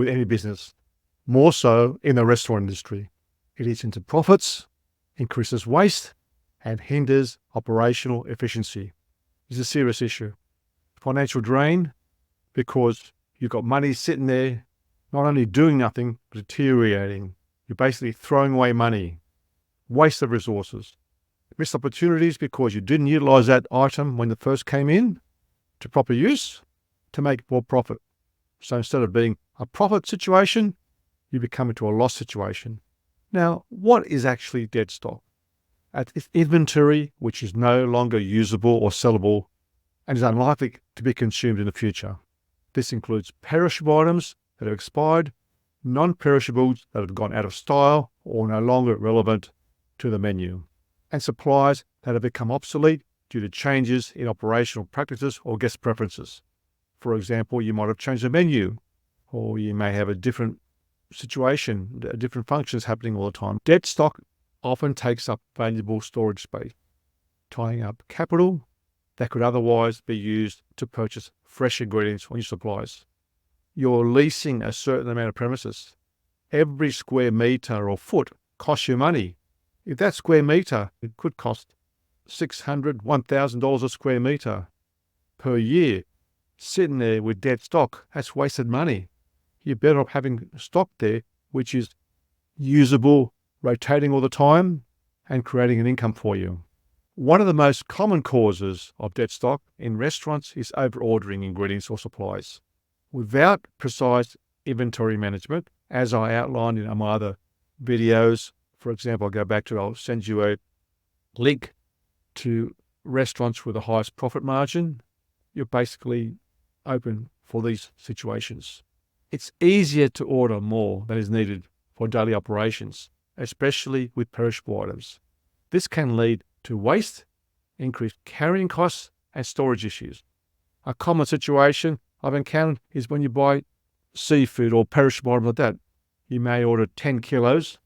with any business, more so in the restaurant industry. It eats into profits, increases waste, and hinders operational efficiency. It's a serious issue. Financial drain, because you've got money sitting there, not only doing nothing, but deteriorating. You're basically throwing away money. Waste of resources. Missed opportunities because you didn't utilize that item when it first came in to proper use to make more profit. So instead of being a profit situation, you become into a loss situation. Now, what is actually dead stock? It's inventory which is no longer usable or sellable and is unlikely to be consumed in the future. This includes perishable items that have expired, non-perishables that have gone out of style or no longer relevant to the menu, and supplies that have become obsolete due to changes in operational practices or guest preferences. For example, you might have changed the menu, or you may have a different situation, different functions happening all the time. Dead stock often takes up valuable storage space, tying up capital that could otherwise be used to purchase fresh ingredients or new supplies. You're leasing a certain amount of premises. Every square metre or foot costs you money. If that square metre, it could cost $600, $1,000 a square metre per year. Sitting there with dead stock, that's wasted money. You're better off having stock there, which is usable, rotating all the time, and creating an income for you. One of the most common causes of dead stock in restaurants is over-ordering ingredients or supplies. Without precise inventory management, as I outlined in my other videos, for example, I'll send you a link to restaurants with the highest profit margin. You're basically open for these situations. It's easier to order more than is needed for daily operations, especially with perishable items. This can lead to waste, increased carrying costs, and storage issues. A common situation I've encountered is when you buy seafood or perishable items like that. You may order 10 kilos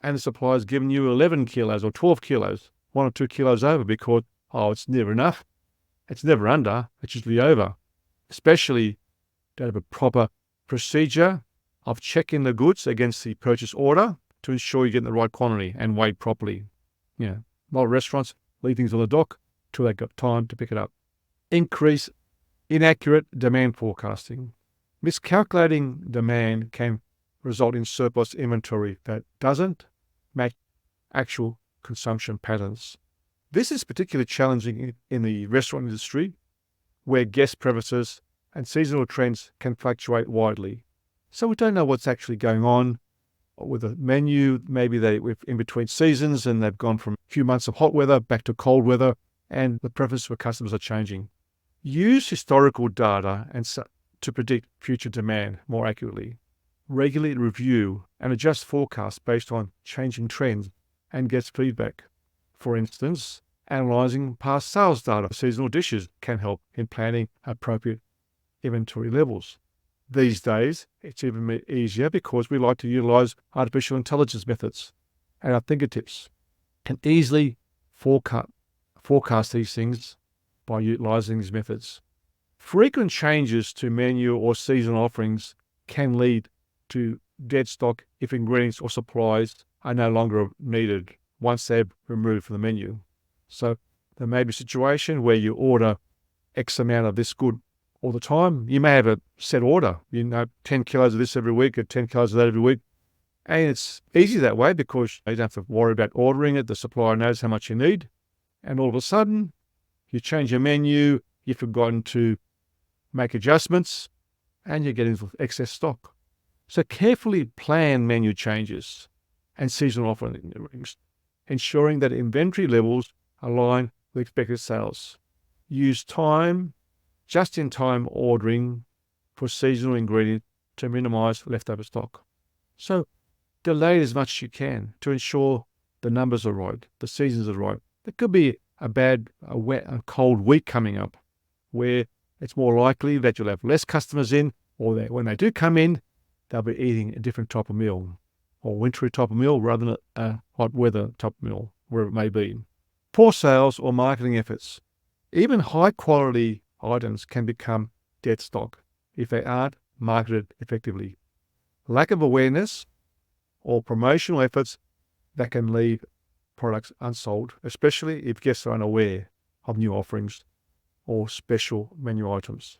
and the supplier's giving you 11 kilos or 12 kilos, 1 or 2 kilos over because, it's never enough. It's never under, it's usually over. Especially don't have a proper procedure of checking the goods against the purchase order to ensure you get the right quantity and weighed properly. A lot of restaurants leave things on the dock till they've got time to pick it up. Increase inaccurate demand forecasting. Miscalculating demand can result in surplus inventory that doesn't match actual consumption patterns. This is particularly challenging in the restaurant industry, where guest preferences and seasonal trends can fluctuate widely. So we don't know what's actually going on with the menu. Maybe we're in between seasons and they've gone from a few months of hot weather back to cold weather, and the preferences for customers are changing. Use historical data to predict future demand more accurately. Regularly review and adjust forecasts based on changing trends and guest feedback. For instance, analysing past sales data for seasonal dishes can help in planning appropriate inventory levels. These days, it's even easier because we like to utilise artificial intelligence methods at our fingertips and easily forecast these things by utilising these methods. Frequent changes to menu or seasonal offerings can lead to dead stock if ingredients or supplies are no longer needed once they're removed from the menu. So there may be a situation where you order X amount of this good all the time. You may have a set order, 10 kilos of this every week or 10 kilos of that every week. And it's easy that way because you don't have to worry about ordering it. The supplier knows how much you need. And all of a sudden, you change your menu, you've forgotten to make adjustments, and you're getting excess stock. So carefully plan menu changes and seasonal offerings, ensuring that inventory levels align with expected sales. Use just-in-time ordering for seasonal ingredients to minimise leftover stock. So delay it as much as you can to ensure the numbers are right, the seasons are right. There could be a wet and cold week coming up where it's more likely that you'll have less customers in, or that when they do come in, they'll be eating a different type of meal, or wintry type of meal rather than a hot weather type of meal, wherever it may be. Poor sales or marketing efforts. Even high quality items can become dead stock if they aren't marketed effectively. lack of awareness, or promotional efforts that can leave products unsold, especially if guests are unaware of new offerings or special menu items.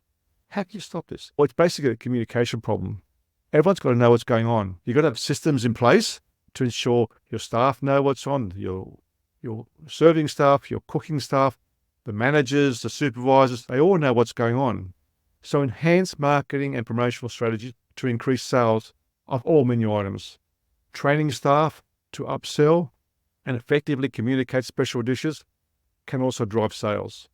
How can you stop this? Well, it's basically a communication problem. Everyone's got to know what's going on. You've got to have systems in place to ensure your staff know what's on, your serving staff, your cooking staff, the managers, the supervisors, they all know what's going on. So enhance marketing and promotional strategies to increase sales of all menu items. Training staff to upsell and effectively communicate special dishes can also drive sales.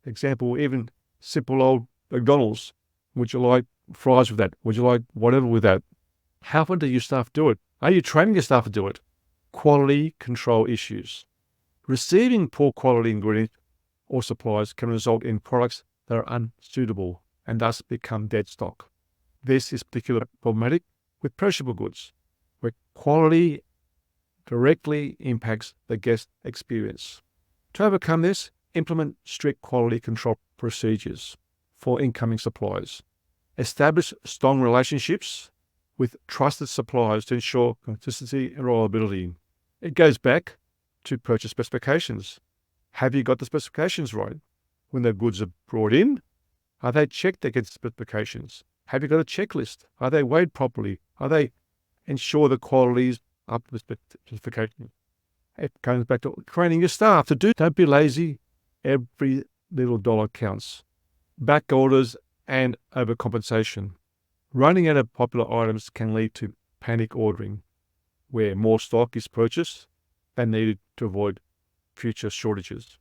Example, even simple old McDonald's. Would you like fries with that? Would you like whatever with that? How often do your staff do it? Are you training your staff to do it? Quality control issues. Receiving poor quality ingredients or supplies can result in products that are unsuitable and thus become dead stock. This is particularly problematic with perishable goods, where quality directly impacts the guest experience. To overcome this, implement strict quality control procedures for incoming suppliers. Establish strong relationships with trusted suppliers to ensure consistency and reliability. It goes back to purchase specifications. Have you got the specifications right? When the goods are brought in, are they checked against specifications? Have you got a checklist? Are they weighed properly? Are they ensure the quality is up to the specification? It comes back to training your staff to do. Don't be lazy. Every little dollar counts. Back orders and overcompensation. Running out of popular items can lead to panic ordering, where more stock is purchased than needed to avoid future shortages.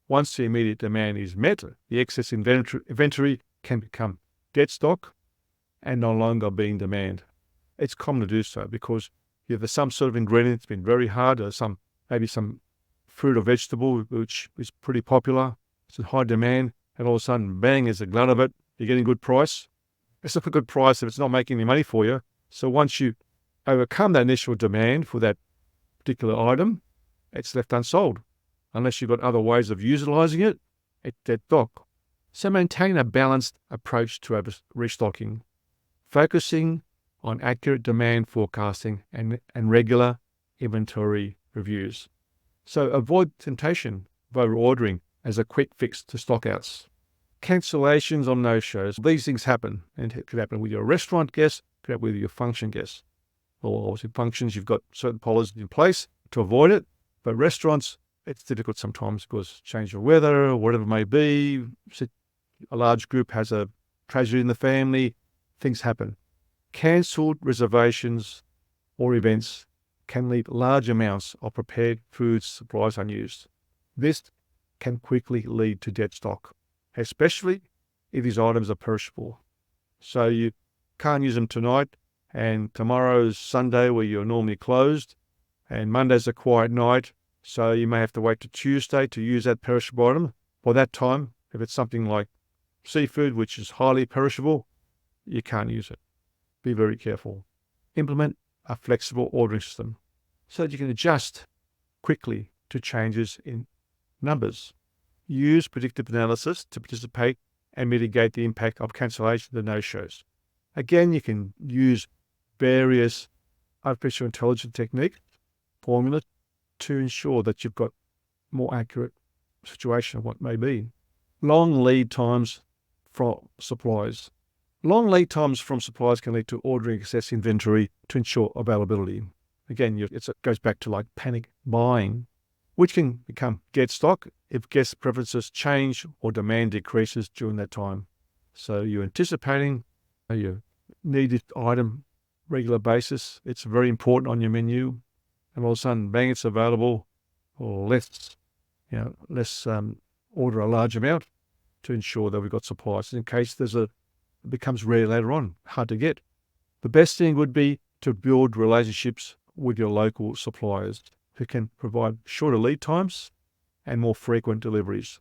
Once the immediate demand is met, the excess inventory can become dead stock and no longer being demand. It's common to do so because there's some sort of ingredient that's been very hard, or maybe some fruit or vegetable which is pretty popular, it's in high demand, and all of a sudden, bang, there's a glut of it, you're getting a good price. It's not a good price if it's not making any money for you. So once you overcome that initial demand for that particular item, it's left unsold. Unless you've got other ways of utilising it, it's dead stock. So maintain a balanced approach to restocking, focusing on accurate demand forecasting and regular inventory reviews. So avoid temptation of over-ordering as a quick fix to stockouts. Cancellations on no-shows. These things happen, and it could happen with your restaurant guests, it could happen with your function guests. Well, obviously functions, you've got certain policies in place to avoid it, but restaurants, it's difficult sometimes because change of weather or whatever it may be. A large group has a tragedy in the family, things happen. Cancelled reservations or events can leave large amounts of prepared food supplies unused. This can quickly lead to dead stock, especially if these items are perishable. So you can't use them tonight, and tomorrow's Sunday where you're normally closed, and Monday's a quiet night, so you may have to wait to Tuesday to use that perishable item. By that time, if it's something like seafood, which is highly perishable, you can't use it. Be very careful. Implement a flexible ordering system so that you can adjust quickly to changes in numbers. Use predictive analysis to participate and mitigate the impact of cancellation and no-shows. Again, you can use various artificial intelligence techniques, formulas, to ensure that you've got more accurate situation of what may be. Long lead times from suppliers. Long lead times from suppliers can lead to ordering excess inventory to ensure availability. Again, it goes back to like panic buying, which can become dead stock if guest preferences change or demand decreases during that time. So you're anticipating your needed item regular basis. It's very important on your menu, and all of a sudden, bang, it's available, or let's order a large amount to ensure that we've got supplies in case it becomes rare later on, hard to get. The best thing would be to build relationships with your local suppliers who can provide shorter lead times and more frequent deliveries.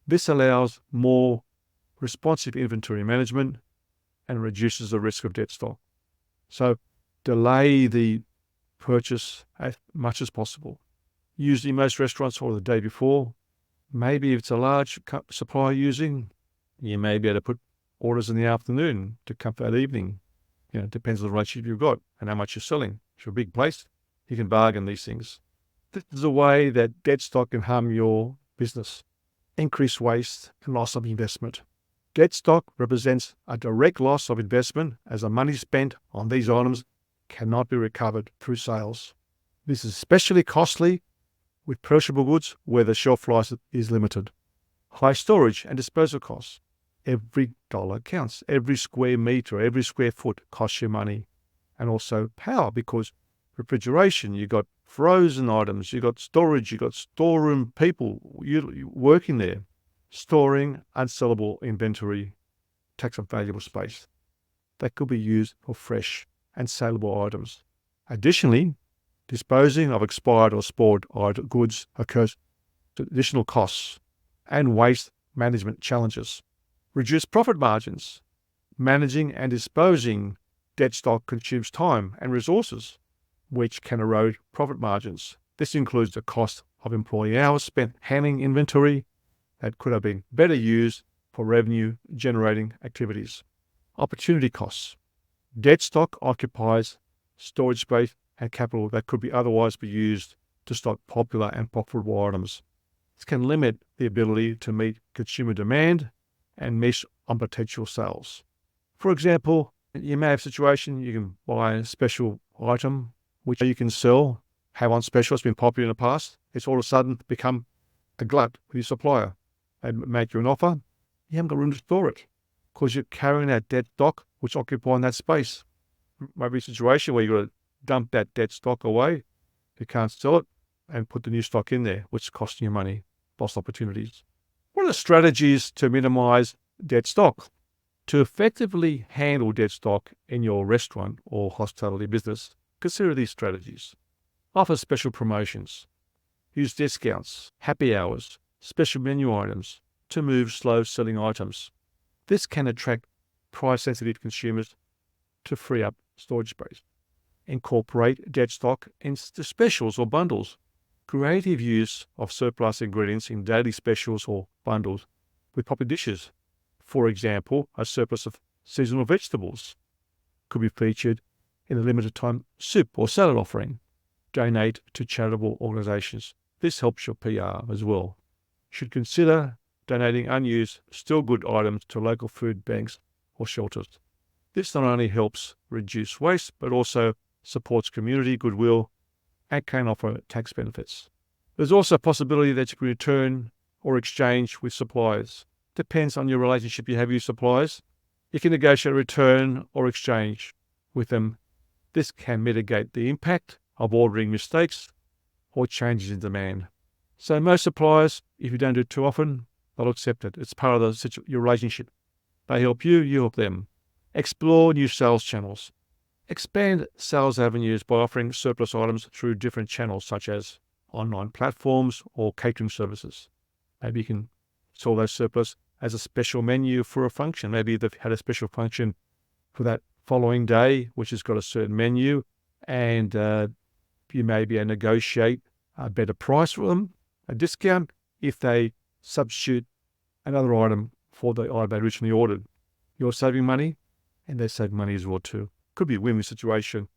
This allows more responsive inventory management and reduces the risk of dead stock. So delay the purchase as much as possible. Usually most restaurants order the day before. Maybe if it's a large supplier using, you may be able to put orders in the afternoon to come for that evening. It depends on the relationship you've got and how much you're selling. If you're a big place, you can bargain these things. This is a way that dead stock can harm your business. Increased waste and loss of investment. Dead stock represents a direct loss of investment as the money spent on these items cannot be recovered through sales. This is especially costly with perishable goods where the shelf life is limited. High storage and disposal costs. Every dollar counts. Every square meter, every square foot costs you money. And also power, because refrigeration, you've got frozen items, you've got storage, you've got storeroom people working there. Storing unsellable inventory takes up valuable space that could be used for fresh and saleable items. Additionally, disposing of expired or spoiled goods occurs to additional costs and waste management challenges. Reduce profit margins. Managing and disposing dead stock consumes time and resources, which can erode profit margins. This includes the cost of employee hours spent handling inventory that could have been better used for revenue-generating activities. Opportunity costs. Dead stock occupies storage space and capital that could otherwise be used to stock popular and profitable items. This can limit the ability to meet consumer demand and miss on potential sales. For example, you may have a situation you can buy a special item which you can sell, have on special, it's been popular in the past. It's all of a sudden become a glut with your supplier. They make you an offer, you haven't got room to store it because you're carrying that dead stock which occupying that space. Might be a situation where you've got to dump that dead stock away, you can't sell it, and put the new stock in there, which is costing you money, lost opportunities. What are the strategies to minimize dead stock? To effectively handle dead stock in your restaurant or hospitality business, consider these strategies. Offer special promotions. Use discounts, happy hours, special menu items to move slow-selling items. This can attract price-sensitive consumers to free up storage space. Incorporate dead stock into specials or bundles. Creative use of surplus ingredients in daily specials or bundles with popular dishes. For example, a surplus of seasonal vegetables could be featured in a limited time soup or salad offering. Donate to charitable organisations. This helps your PR as well. You should consider donating unused, still good items to local food banks or shelters. This not only helps reduce waste, but also supports community goodwill and can offer tax benefits. There's also a possibility that you can return or exchange with suppliers. Depends on your relationship you have with your suppliers. You can negotiate a return or exchange with them. This can mitigate the impact of ordering mistakes or changes in demand. So most suppliers, if you don't do it too often, they'll accept it. It's part of your relationship. They help you, you help them. Explore new sales channels. Expand sales avenues by offering surplus items through different channels such as online platforms or catering services. Maybe you can sell those surplus as a special menu for a function. Maybe they've had a special function for that following day, which has got a certain menu, and you may be able to negotiate a better price for them, a discount, if they substitute another item for the item they originally ordered. You're saving money, and they're saving money as well too. Could be a win-win situation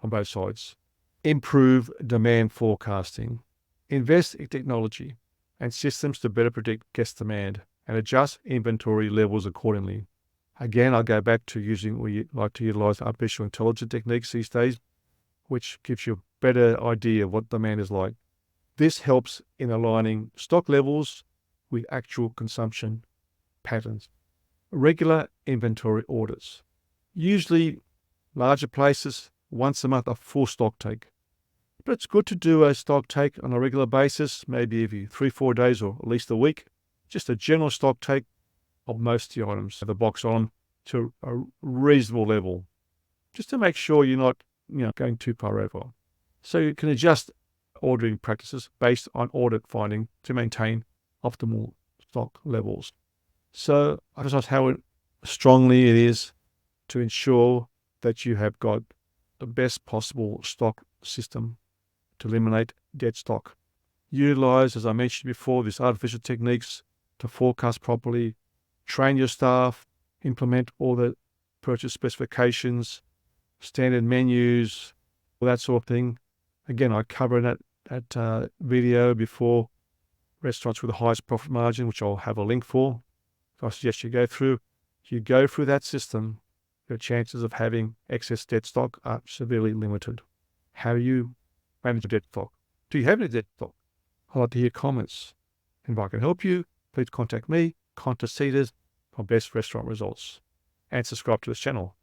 on both sides. Improve demand forecasting. Invest in technology and systems to better predict guest demand and adjust inventory levels accordingly. Again, I'll go back to we like to utilize artificial intelligence techniques these days, which gives you a better idea of what demand is like. This helps in aligning stock levels with actual consumption patterns. Regular inventory orders. Usually, larger places, once a month, a full stock take. But it's good to do a stock take on a regular basis, maybe every 3-4 days or at least a week. Just a general stock take of most of the items, have the box on to a reasonable level, just to make sure you're not going too far over. So you can adjust ordering practices based on audit finding to maintain optimal stock levels. So I emphasize how strongly it is to ensure that you have got the best possible stock system to eliminate dead stock. Utilize, as I mentioned before, these artificial techniques to forecast properly, train your staff, implement all the purchase specifications, standard menus, all that sort of thing. Again, I covered that video before, restaurants with the highest profit margin, which I'll have a link for. So I suggest you go through. If you go through that system, your chances of having excess dead stock are severely limited. How do you manage dead stock? Do you have any dead stock? I'd like to hear comments. And if I can help you, please contact me, Tastzidis, for best restaurant results. And subscribe to this channel.